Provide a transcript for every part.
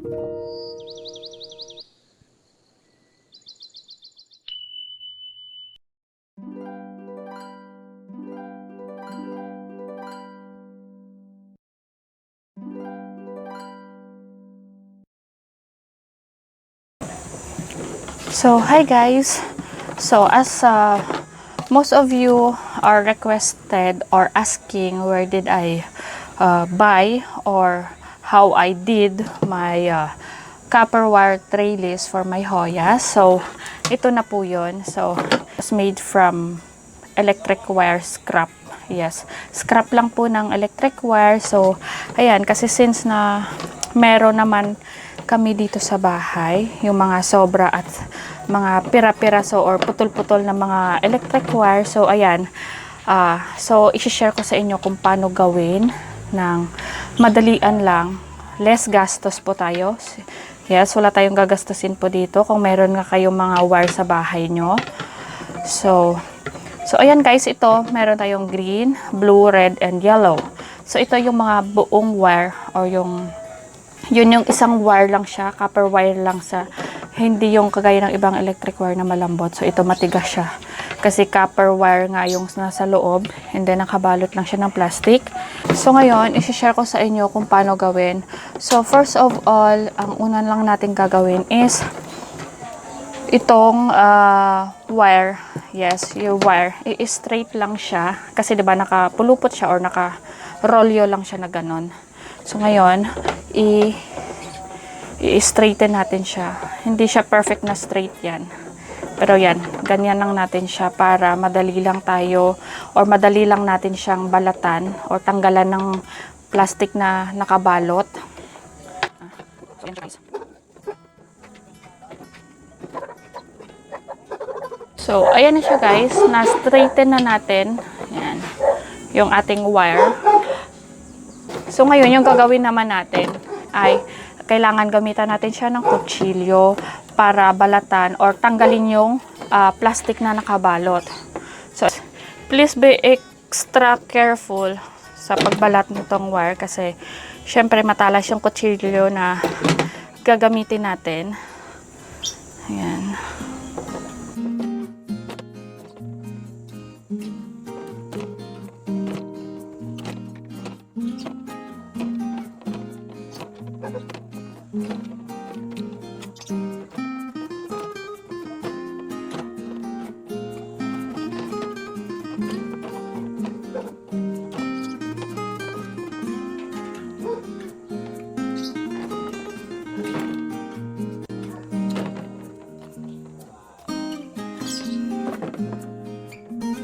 So, hi guys! So, as most of you are requested or asking where did I buy or how I did my copper wire trellis for my Hoya. So, ito na po yun. So, it's made from electric wire scrap. Yes, scrap lang po ng electric wire. So, ayan, kasi since na meron naman kami dito sa bahay, yung mga sobra at mga pira-piraso or putol-putol na mga electric wire. So, ayan. So, isi-share ko sa inyo kung paano gawin ng madalian lang. Less gastos po tayo. Yes, wala tayong gagastusin po dito kung meron nga kayong mga wire sa bahay nyo. So, ayan guys, ito, meron tayong green, blue, red, and yellow. So, ito yung mga buong wire or yun yung isang wire lang siya, copper wire lang sa, hindi yung kagaya ng ibang electric wire na malambot. So, ito matigas siya. Kasi copper wire nga yung nasa loob, and then nakabalot lang siya ng plastic. So, ngayon, isi-share ko sa inyo kung paano gawin. So, first of all, ang una lang natin gagawin is itong wire. Yes, yung wire. I-straight lang siya. Kasi diba nakapulupot siya or naka-rolyo lang siya na ganon. So, ngayon, i-straighten natin siya. Hindi siya perfect na straight yan. Pero yan, ganyan lang natin siya para madali lang tayo or madali lang natin siyang balatan or tanggalan ng plastic na nakabalot. So, yan guys. So, ayan na siya guys. Na-straighten na natin. Yan. Yung ating wire. So, ngayon, yung gagawin naman natin ay kailangan gamitan natin siya ng kutsilyo para balatan or tanggalin yung plastic na nakabalot. So, please be extra careful sa pagbalat nitong wire kasi syempre matalas yung kutsilyo na gagamitin natin. Ayan.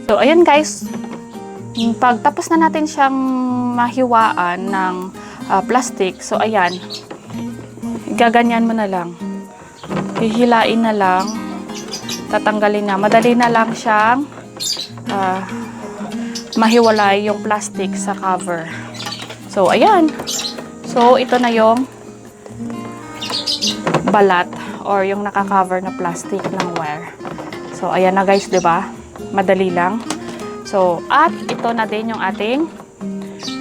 So, ayan guys, pagtapos na natin siyang mahiwaan ng plastic, so ayan, gaganyan mo na lang. Hihilain na lang, tatanggalin na. Madali na lang siyang mahiwalay yung plastic sa cover. So, ayan. So, ito na yung balat or yung naka-cover na plastic ng wire. So, ayan na guys, diba? Madali lang. So, at ito na din yung ating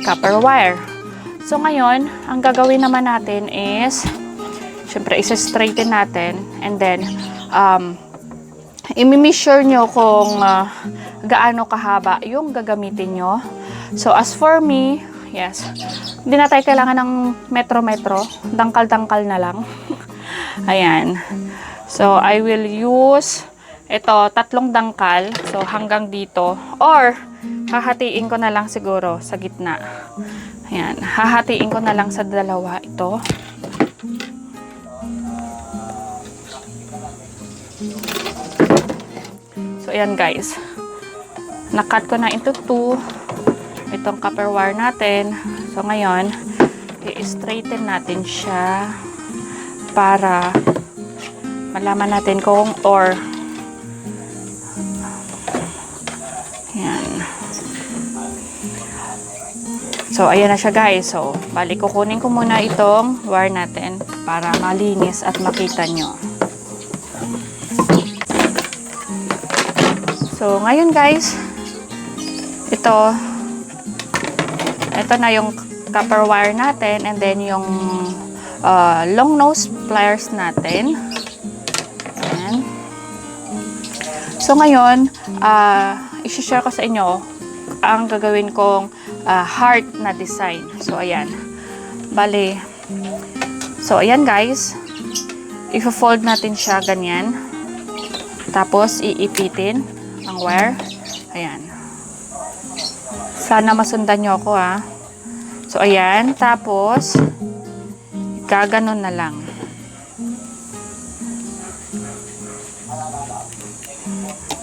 copper wire. So, ngayon, ang gagawin naman natin is, syempre, isa-straighten natin. And then, i-measure nyo kung gaano kahaba yung gagamitin nyo. So, as for me, yes, hindi na tayo kailangan ng metro-metro. Dangkal-dangkal na lang. Ayan. So, I will use ito, 3 dangkal. So, hanggang dito. Or, hahatiin ko na lang siguro sa gitna. Ayan. Hahatiin ko na lang sa 2 ito. So, ayan guys. Nakat ko na into 2. Itong copper wire natin. So, ngayon, i-straighten natin siya para malaman natin kung or yan. So, ayan na siya guys. So, bali kukunin ko muna itong wire natin para malinis at makita nyo. So, ngayon guys, ito na yung copper wire natin and then yung long nose pliers natin. Ayan. So ngayon, i-share ko sa inyo ang gagawin kong heart na design. So ayan. Bale, so ayan guys, i-fold natin siya ganyan. Tapos iipitin ang wire. Ayan. Sana masundan nyo ako ha. So ayan, tapos gaganon na lang.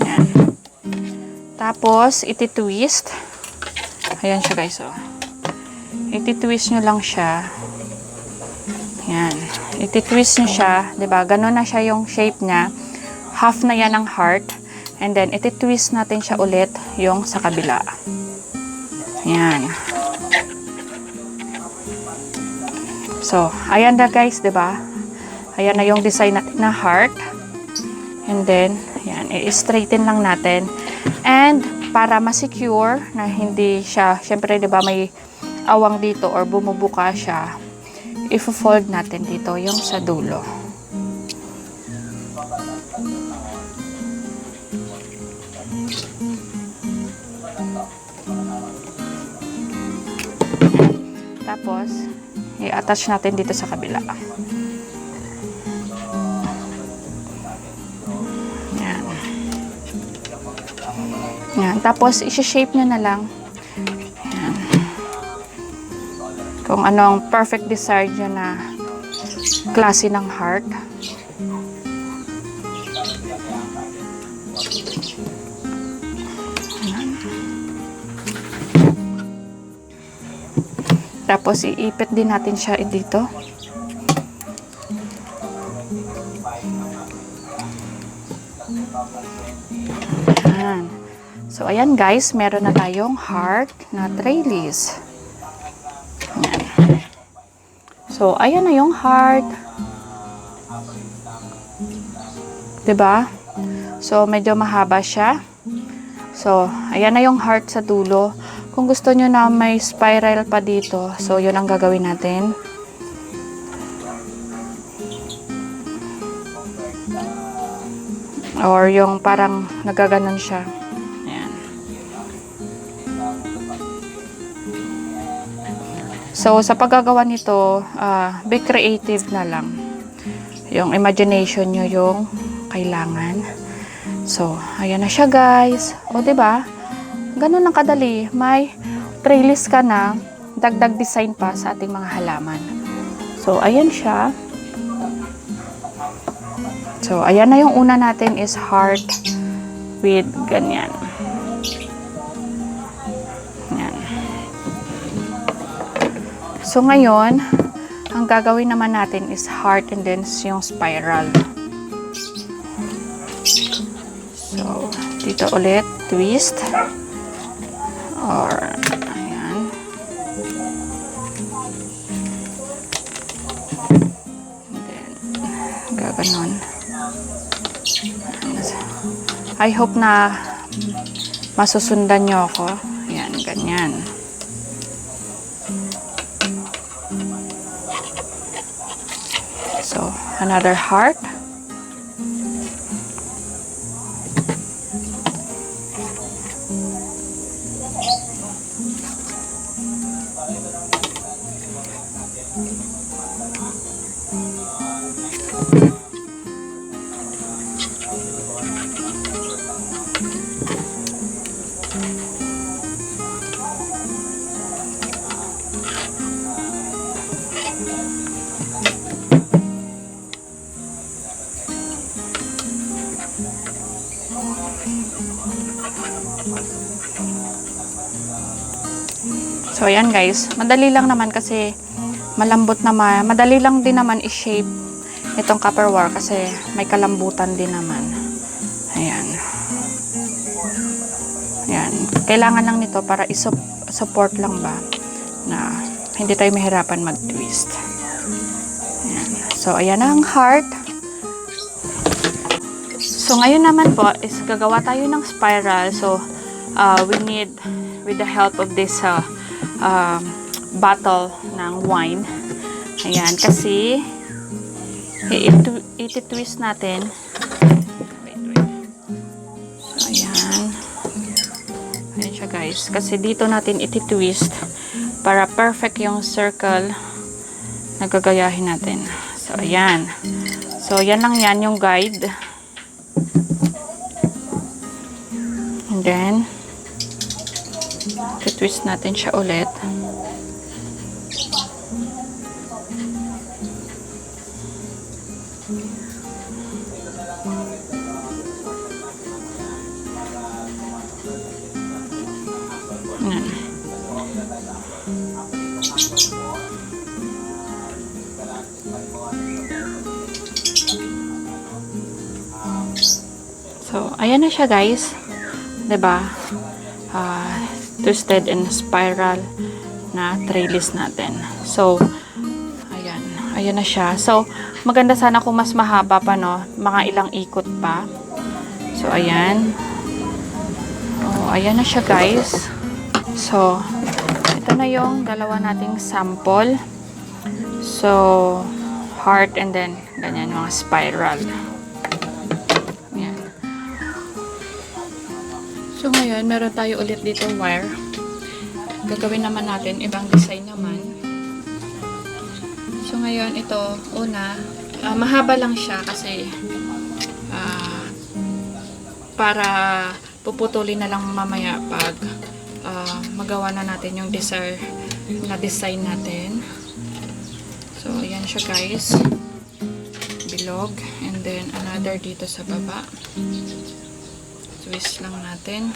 Ayan. Tapos iti-twist. Ayan siya guys, oh. Iti-twist nyo lang siya. Ayan. Iti-twist nyo siya, 'di ba? Ganon na siya yung shape niya. Half na yan ang heart. And then iti-twist natin siya ulit yung sa kabila. Ayan. So, ayan na guys, 'di ba? Ayan na yung design natin na heart. And then, ayan, i-straighten lang natin. And para ma-secure na hindi siya, syempre 'di ba, may awang dito or bumubuka siya. I-fold natin dito yung sa dulo. Tapos, i-attach natin dito sa kabila. Yan. Yan. Tapos, isi-shape nyo na lang. Yan. Kung anong perfect desired nyo na klase ng heart. Tapos, iipit din natin siya dito. Ayan. So, ayan guys, meron na tayong heart na trellis. Ayan. So, ayan na yung heart. Diba? So, medyo mahaba siya. So, ayan na yung heart sa dulo. Kung gusto nyo na may spiral pa dito, so yun ang gagawin natin. Or yung parang nagaganon siya. Ayan. So, sa paggagawa nito, be creative na lang. Yung imagination nyo yung kailangan. So, ayan na siya guys. O, diba? Ganun ang kadali. May trellis ka na, dagdag design pa sa ating mga halaman. So, ayan siya. So, ayan na yung una natin is heart with ganyan. Ayan. So, ngayon, ang gagawin naman natin is heart and then yung spiral. So, dito ulit, twist. Or, ayan. And then, gaganon. I hope na masusundan nyo ako. Ayan, ganyan. So, another heart. So, ayan guys. Madali lang naman kasi malambot naman. Madali lang din naman i-shape itong copper wire kasi may kalambutan din naman. Ayan. Ayan. Kailangan lang nito para i-support lang ba na hindi tayo mahirapan mag-twist. Ayan. So, ayan ang heart. So, ngayon naman po is gagawa tayo ng spiral. So, we need, with the help of this bottle ng wine. Ayan, kasi iti-twist natin. Wait. So, ayan. Ayan siya guys. Kasi dito natin iti-twist para perfect yung circle na gagayahin natin. So, ayan. So, yan lang yan yung guide. And then, iti-twist natin siya ulit. Ayan. So, ayan na siya guys. 'Di ba? Twisted and spiral na trellis natin. So, ayan. Ayan na siya. So, maganda sana kung mas mahaba pa, no? Mga ilang ikot pa. So, ayan. Oh, ayan na siya guys. So, ito na yung dalawa nating sample. So, heart and then ganyan mga spiral. Ayan. So, ngayon, meron tayo ulit dito wire. Gagawin naman natin ibang design naman. So, ngayon, ito, una, mahaba lang siya kasi para puputulin na lang mamaya pag magawa na natin yung desired na design natin. So, ayan siya guys. Bilog. And then, another dito sa baba. Twist lang natin.